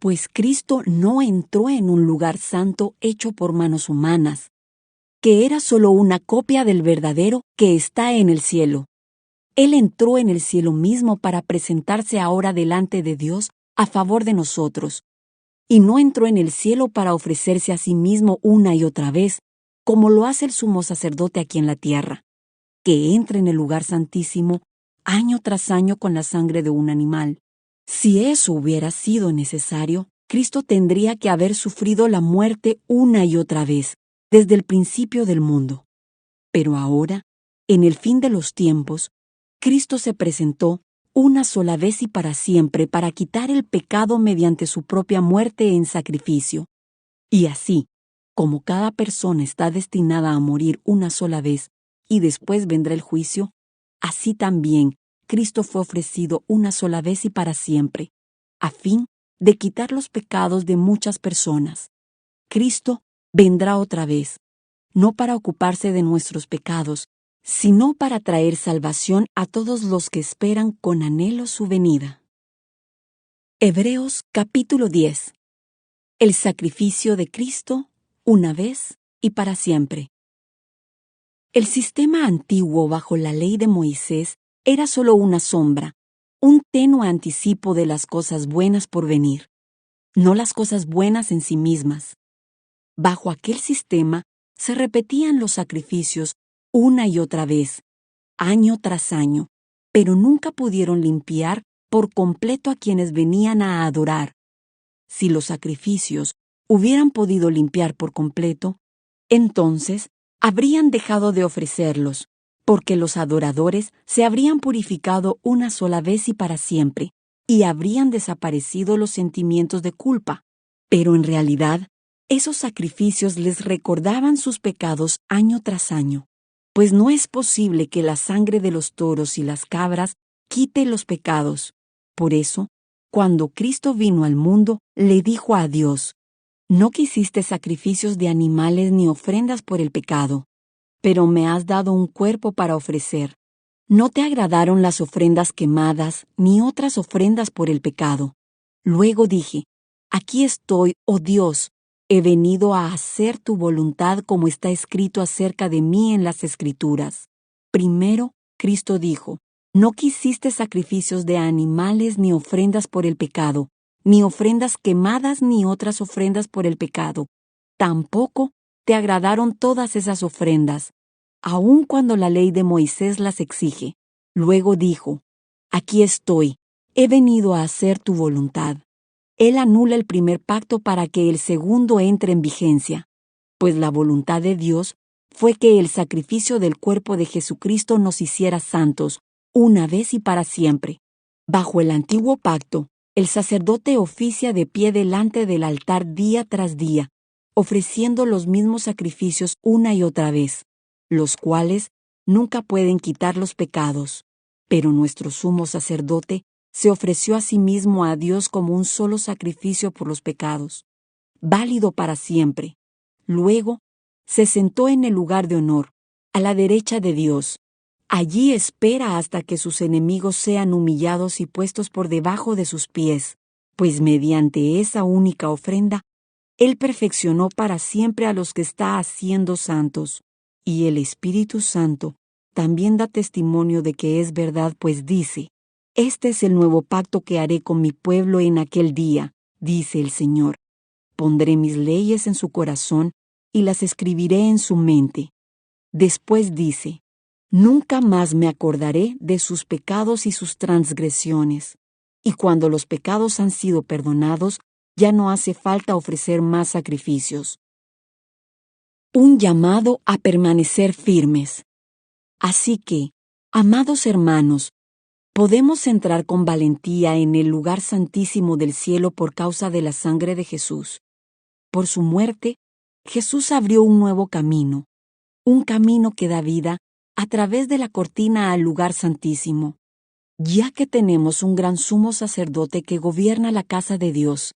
Pues Cristo no entró en un lugar santo hecho por manos humanas, que era solo una copia del verdadero que está en el cielo. Él entró en el cielo mismo para presentarse ahora delante de Dios a favor de nosotros, y no entró en el cielo para ofrecerse a sí mismo una y otra vez, como lo hace el sumo sacerdote aquí en la tierra, que entra en el lugar santísimo año tras año con la sangre de un animal. Si eso hubiera sido necesario, Cristo tendría que haber sufrido la muerte una y otra vez, desde el principio del mundo. Pero ahora, en el fin de los tiempos, Cristo se presentó una sola vez y para siempre para quitar el pecado mediante su propia muerte en sacrificio. Y así, como cada persona está destinada a morir una sola vez y después vendrá el juicio, así también Cristo fue ofrecido una sola vez y para siempre, a fin de quitar los pecados de muchas personas. Cristo vendrá otra vez, no para ocuparse de nuestros pecados, sino para traer salvación a todos los que esperan con anhelo su venida. Hebreos capítulo 10. El sacrificio de Cristo, una vez y para siempre. El sistema antiguo bajo la ley de Moisés era solo una sombra, un tenue anticipo de las cosas buenas por venir, no las cosas buenas en sí mismas. Bajo aquel sistema se repetían los sacrificios una y otra vez, año tras año, pero nunca pudieron limpiar por completo a quienes venían a adorar. Si los sacrificios hubieran podido limpiar por completo, entonces habrían dejado de ofrecerlos, porque los adoradores se habrían purificado una sola vez y para siempre, y habrían desaparecido los sentimientos de culpa. Pero en realidad, esos sacrificios les recordaban sus pecados año tras año. pues no es posible que la sangre de los toros y las cabras quite los pecados. Por eso, cuando Cristo vino al mundo, le dijo a Dios: no quisiste sacrificios de animales ni ofrendas por el pecado, pero me has dado un cuerpo para ofrecer. No te agradaron las ofrendas quemadas ni otras ofrendas por el pecado. Luego dije: aquí estoy, oh Dios, he venido a hacer tu voluntad como está escrito acerca de mí en las Escrituras. Primero, Cristo dijo: no quisiste sacrificios de animales ni ofrendas por el pecado, ni ofrendas quemadas ni otras ofrendas por el pecado. Tampoco te agradaron todas esas ofrendas, aun cuando la ley de Moisés las exige. Luego dijo: aquí estoy, he venido a hacer tu voluntad. Él anula el primer pacto para que el segundo entre en vigencia, pues la voluntad de Dios fue que el sacrificio del cuerpo de Jesucristo nos hiciera santos, una vez y para siempre. Bajo el antiguo pacto, el sacerdote oficia de pie delante del altar día tras día, ofreciendo los mismos sacrificios una y otra vez, los cuales nunca pueden quitar los pecados. Pero nuestro sumo sacerdote se ofreció a sí mismo a Dios como un solo sacrificio por los pecados, válido para siempre. Luego, se sentó en el lugar de honor, a la derecha de Dios. Allí espera hasta que sus enemigos sean humillados y puestos por debajo de sus pies, pues mediante esa única ofrenda, Él perfeccionó para siempre a los que está haciendo santos. Y el Espíritu Santo también da testimonio de que es verdad, pues dice: este es el nuevo pacto que haré con mi pueblo en aquel día, dice el Señor. Pondré mis leyes en su corazón y las escribiré en su mente. Después dice: nunca más me acordaré de sus pecados y sus transgresiones. Y cuando los pecados han sido perdonados, ya no hace falta ofrecer más sacrificios. Un llamado a permanecer firmes. Así que, amados hermanos, podemos entrar con valentía en el lugar santísimo del cielo por causa de la sangre de Jesús. Por su muerte, Jesús abrió un nuevo camino, un camino que da vida a través de la cortina al lugar santísimo. Ya que tenemos un gran sumo sacerdote que gobierna la casa de Dios,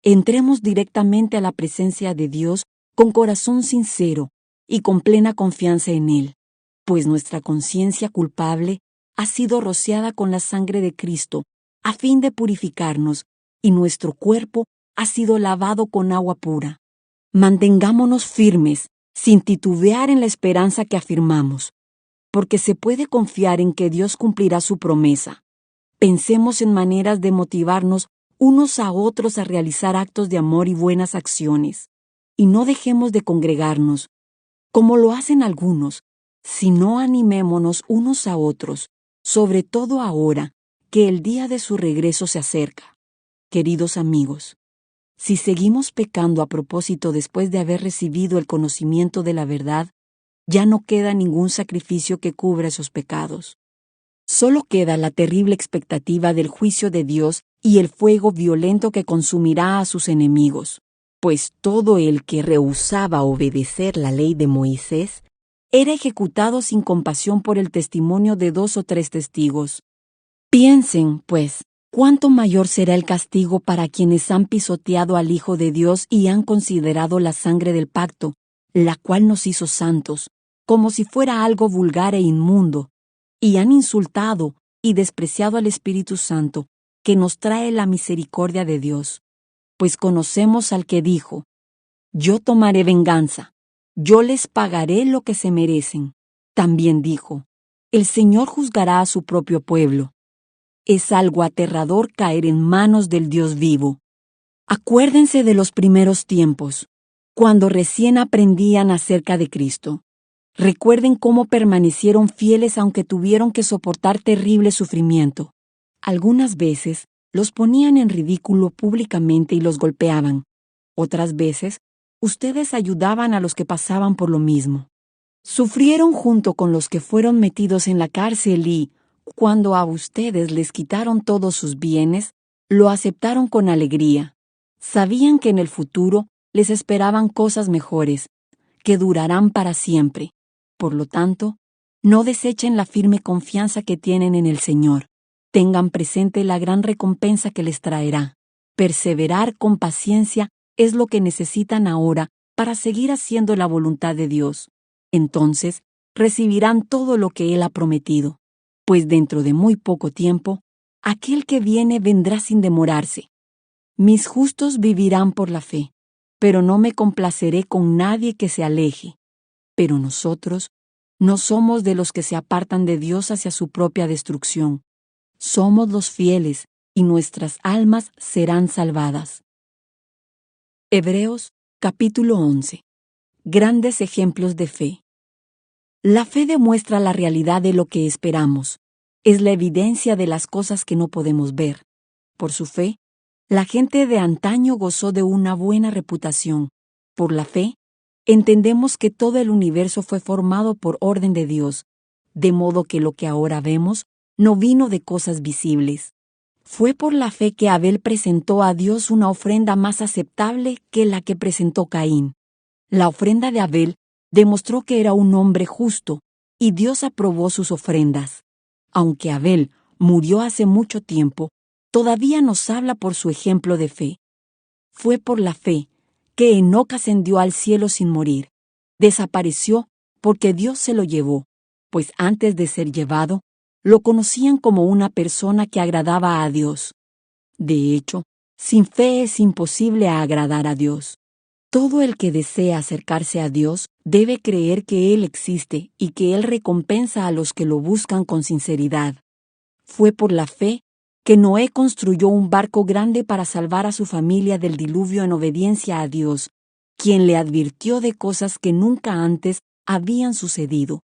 entremos directamente a la presencia de Dios con corazón sincero y con plena confianza en Él, pues nuestra conciencia culpable ha sido rociada con la sangre de Cristo a fin de purificarnos, y nuestro cuerpo ha sido lavado con agua pura. Mantengámonos firmes, sin titubear en la esperanza que afirmamos, porque se puede confiar en que Dios cumplirá su promesa. Pensemos en maneras de motivarnos unos a otros a realizar actos de amor y buenas acciones, y no dejemos de congregarnos, como lo hacen algunos, sino animémonos unos a otros, sobre todo ahora que el día de su regreso se acerca. Queridos amigos, si seguimos pecando a propósito después de haber recibido el conocimiento de la verdad, ya no queda ningún sacrificio que cubra esos pecados. Solo queda la terrible expectativa del juicio de Dios y el fuego violento que consumirá a sus enemigos, pues todo el que rehusaba obedecer la ley de Moisés era ejecutado sin compasión por el testimonio de 2 o 3 testigos. Piensen, pues, cuánto mayor será el castigo para quienes han pisoteado al Hijo de Dios y han considerado la sangre del pacto, la cual nos hizo santos, como si fuera algo vulgar e inmundo, y han insultado y despreciado al Espíritu Santo, que nos trae la misericordia de Dios. Pues conocemos al que dijo: yo tomaré venganza, yo les pagaré lo que se merecen. También dijo: el Señor juzgará a su propio pueblo. Es algo aterrador caer en manos del Dios vivo. Acuérdense de los primeros tiempos, cuando recién aprendían acerca de Cristo. Recuerden cómo permanecieron fieles aunque tuvieron que soportar terrible sufrimiento. Algunas veces los ponían en ridículo públicamente y los golpeaban. Otras veces, ustedes ayudaban a los que pasaban por lo mismo. Sufrieron junto con los que fueron metidos en la cárcel y, cuando a ustedes les quitaron todos sus bienes, lo aceptaron con alegría. Sabían que en el futuro les esperaban cosas mejores, que durarán para siempre, Por lo tanto, no desechen la firme confianza que tienen en el Señor. Tengan presente la gran recompensa que les traerá. Perseverar con paciencia es lo que necesitan ahora para seguir haciendo la voluntad de Dios. Entonces, recibirán todo lo que Él ha prometido, pues dentro de muy poco tiempo, aquel que viene vendrá sin demorarse. Mis justos vivirán por la fe, pero no me complaceré con nadie que se aleje. Pero nosotros no somos de los que se apartan de Dios hacia su propia destrucción. Somos los fieles, y nuestras almas serán salvadas. Hebreos capítulo 11. Grandes ejemplos de fe. La fe demuestra la realidad de lo que esperamos. Es la evidencia de las cosas que no podemos ver. Por su fe, la gente de antaño gozó de una buena reputación. Por la fe, entendemos que todo el universo fue formado por orden de Dios, de modo que lo que ahora vemos no vino de cosas visibles. Fue por la fe que Abel presentó a Dios una ofrenda más aceptable que la que presentó Caín. La ofrenda de Abel demostró que era un hombre justo, y Dios aprobó sus ofrendas. Aunque Abel murió hace mucho tiempo, todavía nos habla por su ejemplo de fe. Fue por la fe que Enoc ascendió al cielo sin morir. Desapareció porque Dios se lo llevó, pues antes de ser llevado, lo conocían como una persona que agradaba a Dios. De hecho, sin fe es imposible agradar a Dios. Todo el que desea acercarse a Dios debe creer que Él existe y que Él recompensa a los que lo buscan con sinceridad. Fue por la fe que Noé construyó un barco grande para salvar a su familia del diluvio en obediencia a Dios, quien le advirtió de cosas que nunca antes habían sucedido.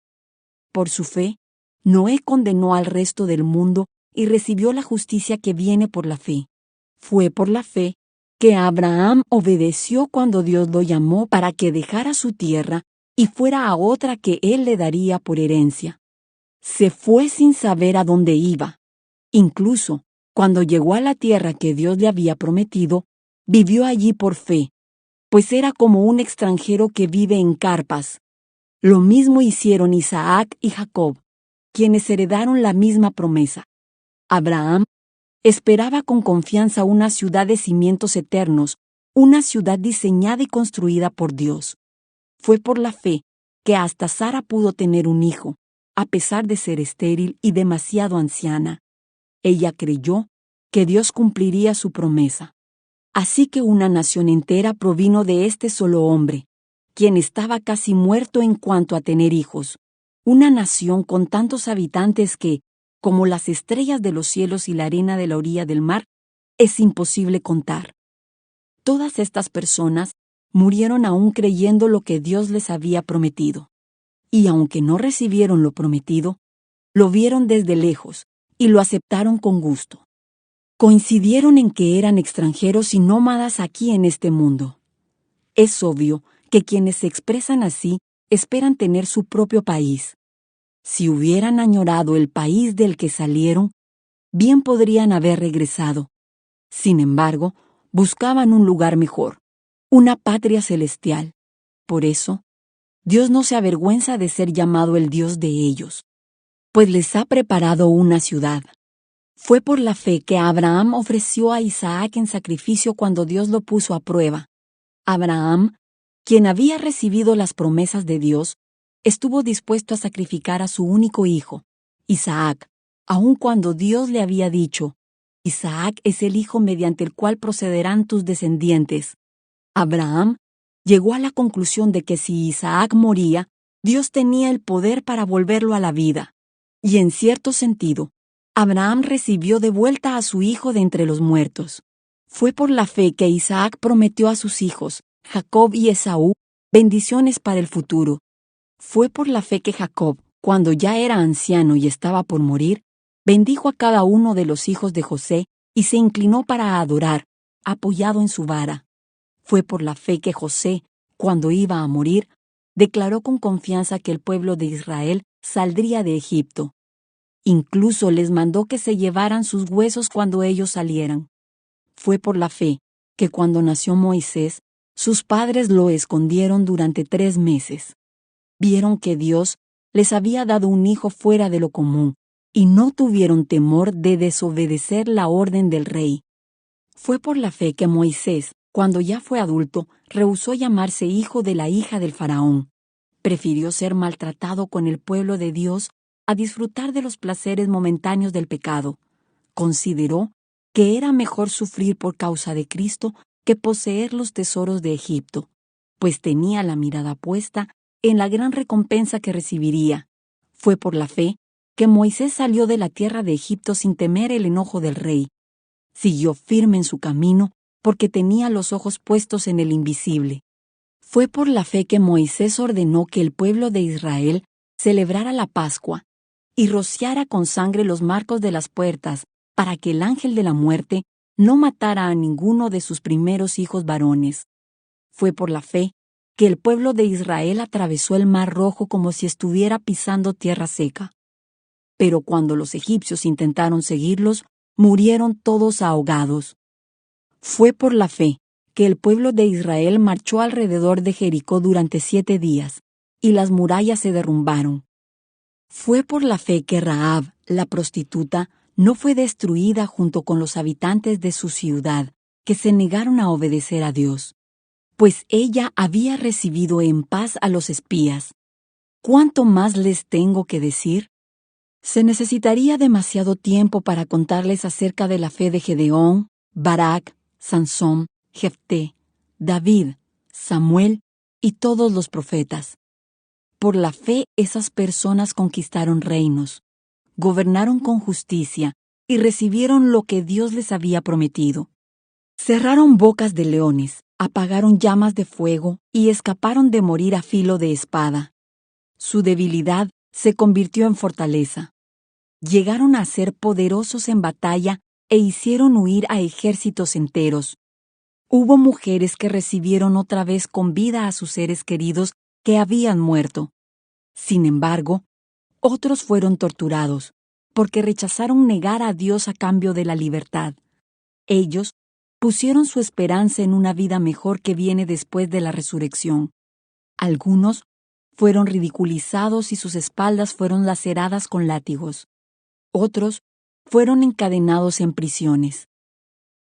Por su fe, Noé condenó al resto del mundo y recibió la justicia que viene por la fe. Fue por la fe que Abraham obedeció cuando Dios lo llamó para que dejara su tierra y fuera a otra que él le daría por herencia. Se fue sin saber a dónde iba. Incluso, cuando llegó a la tierra que Dios le había prometido, vivió allí por fe, pues era como un extranjero que vive en carpas. Lo mismo hicieron Isaac y Jacob, quienes heredaron la misma promesa. Abraham esperaba con confianza una ciudad de cimientos eternos, una ciudad diseñada y construida por Dios. Fue por la fe que hasta Sara pudo tener un hijo, a pesar de ser estéril y demasiado anciana. Ella creyó que Dios cumpliría su promesa. Así que una nación entera provino de este solo hombre, quien estaba casi muerto en cuanto a tener hijos. Una nación con tantos habitantes que, como las estrellas de los cielos y la arena de la orilla del mar, es imposible contar. Todas estas personas murieron aún creyendo lo que Dios les había prometido. Y aunque no recibieron lo prometido, lo vieron desde lejos y lo aceptaron con gusto. Coincidieron en que eran extranjeros y nómadas aquí en este mundo. Es obvio que quienes se expresan así esperan tener su propio país. Si hubieran añorado el país del que salieron, bien podrían haber regresado. Sin embargo, buscaban un lugar mejor, una patria celestial. Por eso, Dios no se avergüenza de ser llamado el Dios de ellos, pues les ha preparado una ciudad. Fue por la fe que Abraham ofreció a Isaac en sacrificio cuando Dios lo puso a prueba. Abraham, quien había recibido las promesas de Dios, estuvo dispuesto a sacrificar a su único hijo, Isaac, aun cuando Dios le había dicho: Isaac es el hijo mediante el cual procederán tus descendientes. Abraham llegó a la conclusión de que si Isaac moría, Dios tenía el poder para volverlo a la vida. Y en cierto sentido, Abraham recibió de vuelta a su hijo de entre los muertos. Fue por la fe que Isaac prometió a sus hijos, Jacob y Esaú, bendiciones para el futuro. Fue por la fe que Jacob, cuando ya era anciano y estaba por morir, bendijo a cada uno de los hijos de José y se inclinó para adorar, apoyado en su vara. Fue por la fe que José, cuando iba a morir, declaró con confianza que el pueblo de Israel saldría de Egipto. Incluso les mandó que se llevaran sus huesos cuando ellos salieran. Fue por la fe que cuando nació Moisés, sus padres lo escondieron durante 3 meses. Vieron que Dios les había dado un hijo fuera de lo común, y no tuvieron temor de desobedecer la orden del rey. Fue por la fe que Moisés, cuando ya fue adulto, rehusó llamarse hijo de la hija del faraón. Prefirió ser maltratado con el pueblo de Dios a disfrutar de los placeres momentáneos del pecado. Consideró que era mejor sufrir por causa de Cristo que poseer los tesoros de Egipto, pues tenía la mirada puesta en la gran recompensa que recibiría. Fue por la fe que Moisés salió de la tierra de Egipto sin temer el enojo del rey. Siguió firme en su camino porque tenía los ojos puestos en el invisible. Fue por la fe que Moisés ordenó que el pueblo de Israel celebrara la Pascua y rociara con sangre los marcos de las puertas para que el ángel de la muerte no matara a ninguno de sus primeros hijos varones. Fue por la fe que el pueblo de Israel atravesó el Mar Rojo como si estuviera pisando tierra seca. Pero cuando los egipcios intentaron seguirlos, murieron todos ahogados. Fue por la fe que el pueblo de Israel marchó alrededor de Jericó durante 7 días, y las murallas se derrumbaron. Fue por la fe que Rahab, la prostituta, no fue destruida junto con los habitantes de su ciudad, que se negaron a obedecer a Dios, pues ella había recibido en paz a los espías. ¿Cuánto más les tengo que decir? Se necesitaría demasiado tiempo para contarles acerca de la fe de Gedeón, Barak, Sansón, Jefté, David, Samuel y todos los profetas. Por la fe esas personas conquistaron reinos, gobernaron con justicia y recibieron lo que Dios les había prometido. Cerraron bocas de leones, apagaron llamas de fuego y escaparon de morir a filo de espada. Su debilidad se convirtió en fortaleza. Llegaron a ser poderosos en batalla e hicieron huir a ejércitos enteros. Hubo mujeres que recibieron otra vez con vida a sus seres queridos que habían muerto. Sin embargo, otros fueron torturados, porque rechazaron negar a Dios a cambio de la libertad. Ellos pusieron su esperanza en una vida mejor que viene después de la resurrección. Algunos fueron ridiculizados y sus espaldas fueron laceradas con látigos. Otros fueron encadenados en prisiones.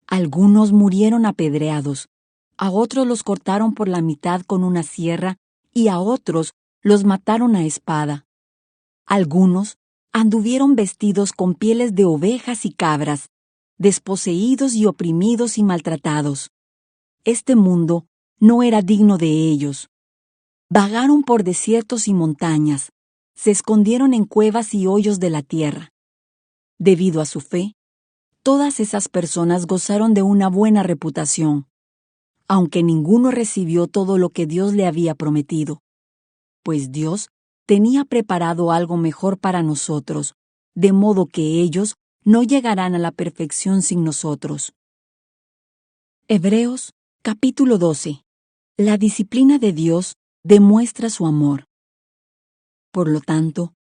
Algunos murieron apedreados, a otros los cortaron por la mitad con una sierra y a otros los mataron a espada. Algunos anduvieron vestidos con pieles de ovejas y cabras, desposeídos y oprimidos y maltratados. Este mundo no era digno de ellos. Vagaron por desiertos y montañas, se escondieron en cuevas y hoyos de la tierra. Debido a su fe, todas esas personas gozaron de una buena reputación, aunque ninguno recibió todo lo que Dios le había prometido, pues Dios tenía preparado algo mejor para nosotros, de modo que ellos no llegarán a la perfección sin nosotros. Hebreos, capítulo 12. La disciplina de Dios demuestra su amor. Por lo tanto,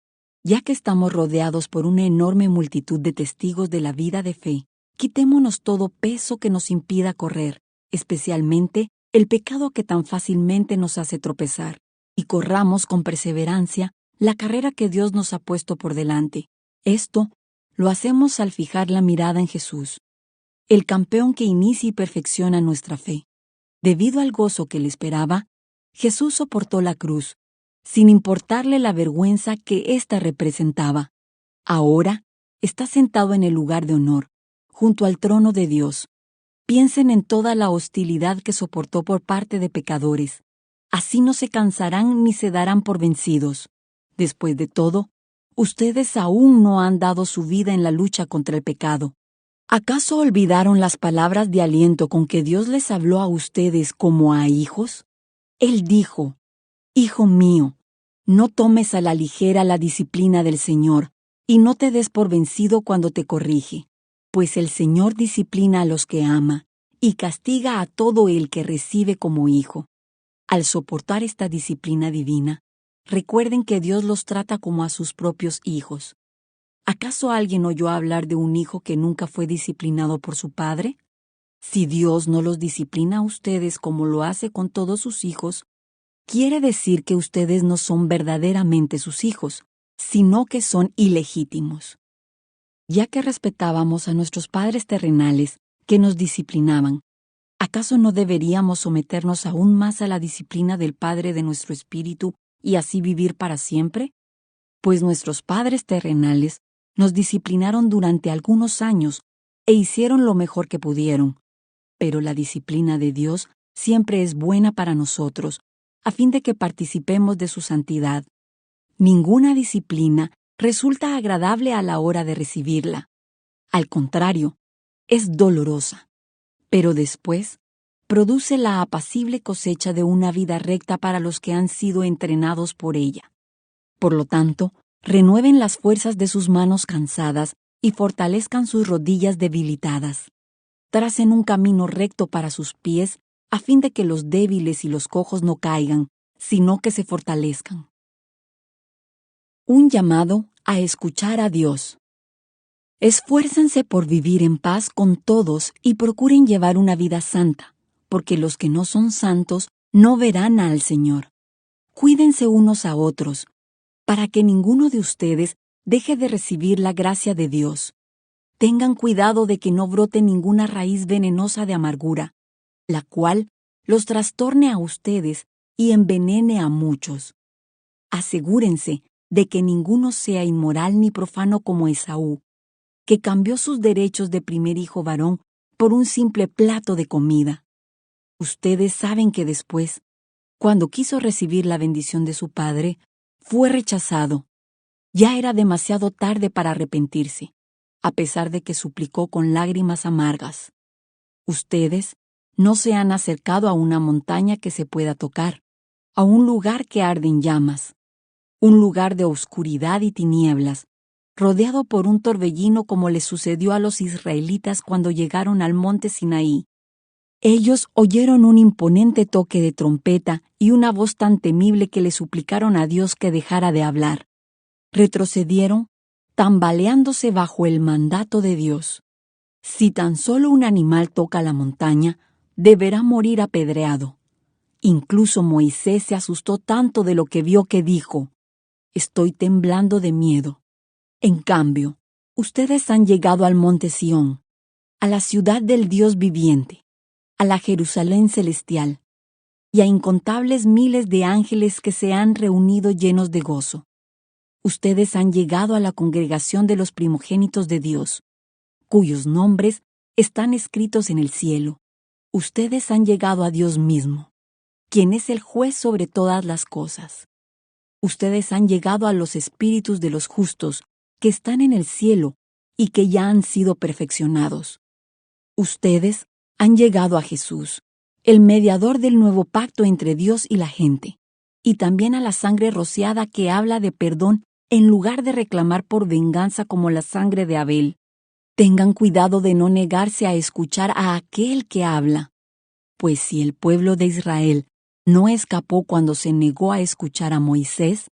ya que estamos rodeados por una enorme multitud de testigos de la vida de fe, quitémonos todo peso que nos impida correr, especialmente el pecado que tan fácilmente nos hace tropezar, y corramos con perseverancia la carrera que Dios nos ha puesto por delante. Esto lo hacemos al fijar la mirada en Jesús, el campeón que inicia y perfecciona nuestra fe. Debido al gozo que le esperaba, Jesús soportó la cruz, sin importarle la vergüenza que ésta representaba. Ahora está sentado en el lugar de honor, junto al trono de Dios. Piensen en toda la hostilidad que soportó por parte de pecadores. Así no se cansarán ni se darán por vencidos. Después de todo, ustedes aún no han dado su vida en la lucha contra el pecado. ¿Acaso olvidaron las palabras de aliento con que Dios les habló a ustedes como a hijos? Él dijo: Hijo mío, no tomes a la ligera la disciplina del Señor, y no te des por vencido cuando te corrige, pues el Señor disciplina a los que ama, y castiga a todo el que recibe como hijo. Al soportar esta disciplina divina, recuerden que Dios los trata como a sus propios hijos. ¿Acaso alguien oyó hablar de un hijo que nunca fue disciplinado por su padre? Si Dios no los disciplina a ustedes como lo hace con todos sus hijos, quiere decir que ustedes no son verdaderamente sus hijos, sino que son ilegítimos. Ya que respetábamos a nuestros padres terrenales que nos disciplinaban, ¿acaso no deberíamos someternos aún más a la disciplina del Padre de nuestro espíritu y así vivir para siempre? Pues nuestros padres terrenales nos disciplinaron durante algunos años e hicieron lo mejor que pudieron, pero la disciplina de Dios siempre es buena para nosotros, a fin de que participemos de su santidad. Ninguna disciplina resulta agradable a la hora de recibirla. Al contrario, es dolorosa, pero después produce la apacible cosecha de una vida recta para los que han sido entrenados por ella. Por lo tanto, renueven las fuerzas de sus manos cansadas y fortalezcan sus rodillas debilitadas. Tracen un camino recto para sus pies, a fin de que los débiles y los cojos no caigan, sino que se fortalezcan. Un llamado a escuchar a Dios. Esfuércense por vivir en paz con todos y procuren llevar una vida santa, porque los que no son santos no verán al Señor. Cuídense unos a otros, para que ninguno de ustedes deje de recibir la gracia de Dios. Tengan cuidado de que no brote ninguna raíz venenosa de amargura, la cual los trastorne a ustedes y envenene a muchos. Asegúrense de que ninguno sea inmoral ni profano como Esaú, que cambió sus derechos de primer hijo varón por un simple plato de comida. Ustedes saben que después, cuando quiso recibir la bendición de su padre, fue rechazado. Ya era demasiado tarde para arrepentirse, a pesar de que suplicó con lágrimas amargas. Ustedes no se han acercado a una montaña que se pueda tocar, a un lugar que arde en llamas, un lugar de oscuridad y tinieblas, rodeado por un torbellino como le sucedió a los israelitas cuando llegaron al monte Sinaí. Ellos oyeron un imponente toque de trompeta y una voz tan temible que le suplicaron a Dios que dejara de hablar. Retrocedieron, tambaleándose bajo el mandato de Dios. Si tan solo un animal toca la montaña, deberá morir apedreado. Incluso Moisés se asustó tanto de lo que vio que dijo: «Estoy temblando de miedo». En cambio, ustedes han llegado al monte Sión, a la ciudad del Dios viviente, a la Jerusalén celestial, y a incontables miles de ángeles que se han reunido llenos de gozo. Ustedes han llegado a la congregación de los primogénitos de Dios, cuyos nombres están escritos en el cielo. Ustedes han llegado a Dios mismo, quien es el juez sobre todas las cosas. Ustedes han llegado a los espíritus de los justos, que están en el cielo y que ya han sido perfeccionados. Ustedes han llegado a Jesús, el mediador del nuevo pacto entre Dios y la gente, y también a la sangre rociada que habla de perdón en lugar de reclamar por venganza como la sangre de Abel. Tengan cuidado de no negarse a escuchar a aquel que habla, pues si el pueblo de Israel no escapó cuando se negó a escuchar a Moisés,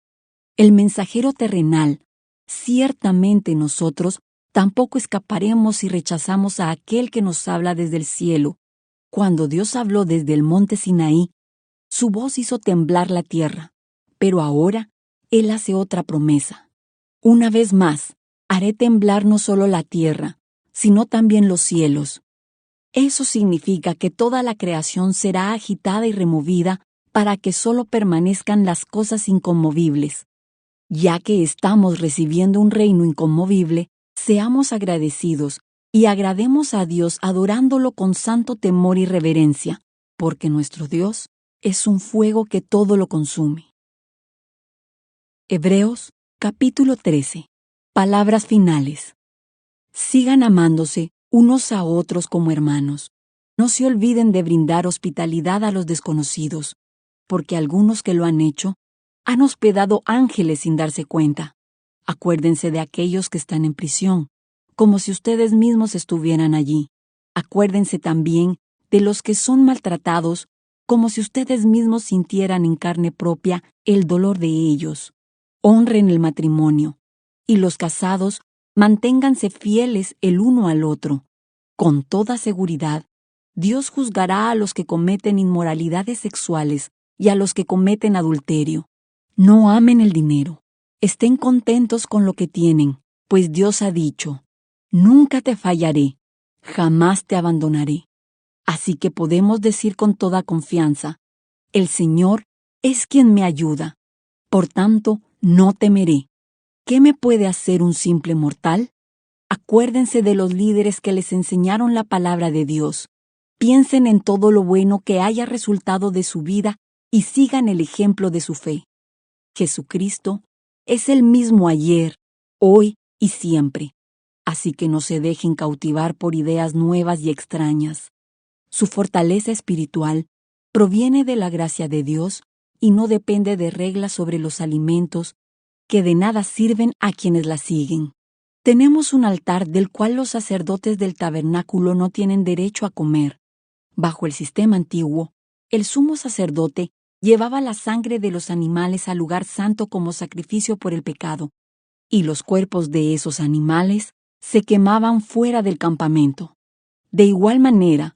el mensajero terrenal, ciertamente nosotros tampoco escaparemos si rechazamos a aquel que nos habla desde el cielo. Cuando Dios habló desde el monte Sinaí, su voz hizo temblar la tierra, pero ahora Él hace otra promesa. Una vez más, haré temblar no solo la tierra, sino también los cielos. Eso significa que toda la creación será agitada y removida para que solo permanezcan las cosas inconmovibles. Ya que estamos recibiendo un reino inconmovible, seamos agradecidos y agrademos a Dios adorándolo con santo temor y reverencia, porque nuestro Dios es un fuego que todo lo consume. Hebreos, capítulo 13. Palabras finales. Sigan amándose unos a otros como hermanos. No se olviden de brindar hospitalidad a los desconocidos, porque algunos que lo han hecho han hospedado ángeles sin darse cuenta. Acuérdense de aquellos que están en prisión, como si ustedes mismos estuvieran allí. Acuérdense también de los que son maltratados, como si ustedes mismos sintieran en carne propia el dolor de ellos. Honren el matrimonio, y los casados manténganse fieles el uno al otro. Con toda seguridad, Dios juzgará a los que cometen inmoralidades sexuales y a los que cometen adulterio. No amen el dinero. Estén contentos con lo que tienen, pues Dios ha dicho, nunca te fallaré, jamás te abandonaré. Así que podemos decir con toda confianza, el Señor es quien me ayuda. Por tanto, no temeré. ¿Qué me puede hacer un simple mortal? Acuérdense de los líderes que les enseñaron la palabra de Dios. Piensen en todo lo bueno que haya resultado de su vida y sigan el ejemplo de su fe. Jesucristo es el mismo ayer, hoy y siempre. Así que no se dejen cautivar por ideas nuevas y extrañas. Su fortaleza espiritual proviene de la gracia de Dios y no depende de reglas sobre los alimentos que de nada sirven a quienes la siguen. Tenemos un altar del cual los sacerdotes del tabernáculo no tienen derecho a comer. Bajo el sistema antiguo, el sumo sacerdote llevaba la sangre de los animales al lugar santo como sacrificio por el pecado, y los cuerpos de esos animales se quemaban fuera del campamento. De igual manera,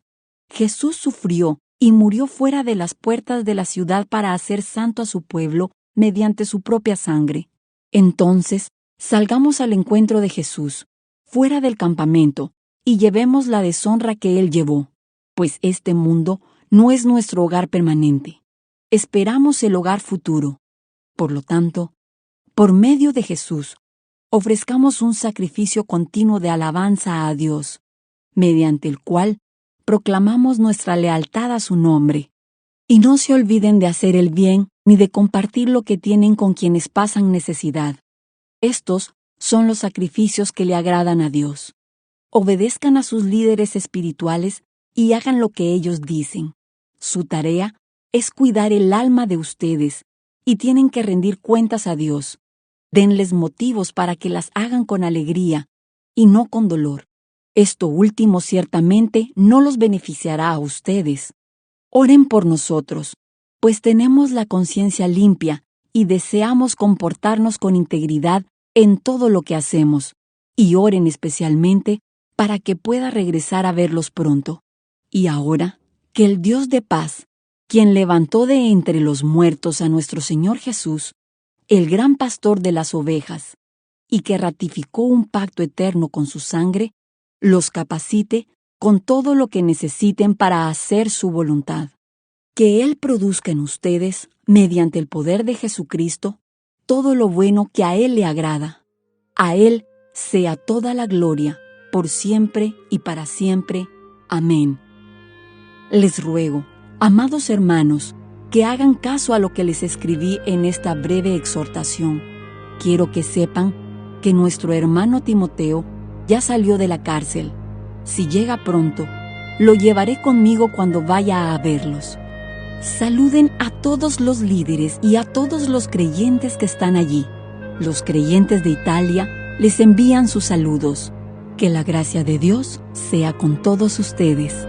Jesús sufrió y murió fuera de las puertas de la ciudad para hacer santo a su pueblo mediante su propia sangre. Entonces, salgamos al encuentro de Jesús, fuera del campamento, y llevemos la deshonra que Él llevó, pues este mundo no es nuestro hogar permanente. Esperamos el hogar futuro. Por lo tanto, por medio de Jesús, ofrezcamos un sacrificio continuo de alabanza a Dios, mediante el cual proclamamos nuestra lealtad a su nombre. Y no se olviden de hacer el bien ni de compartir lo que tienen con quienes pasan necesidad. Estos son los sacrificios que le agradan a Dios. Obedezcan a sus líderes espirituales y hagan lo que ellos dicen. Su tarea es cuidar el alma de ustedes y tienen que rendir cuentas a Dios. Denles motivos para que las hagan con alegría y no con dolor. Esto último ciertamente no los beneficiará a ustedes. Oren por nosotros, pues tenemos la conciencia limpia y deseamos comportarnos con integridad en todo lo que hacemos, y oren especialmente para que pueda regresar a verlos pronto. Y ahora, que el Dios de paz, quien levantó de entre los muertos a nuestro Señor Jesús, el gran pastor de las ovejas, y que ratificó un pacto eterno con su sangre, los capacite con todo lo que necesiten para hacer su voluntad. Que Él produzca en ustedes, mediante el poder de Jesucristo, todo lo bueno que a Él le agrada. A Él sea toda la gloria, por siempre y para siempre. Amén. Les ruego, amados hermanos, que hagan caso a lo que les escribí en esta breve exhortación. Quiero que sepan que nuestro hermano Timoteo ya salió de la cárcel. Si llega pronto, lo llevaré conmigo cuando vaya a verlos. Saluden a todos los líderes y a todos los creyentes que están allí. Los creyentes de Italia les envían sus saludos. Que la gracia de Dios sea con todos ustedes.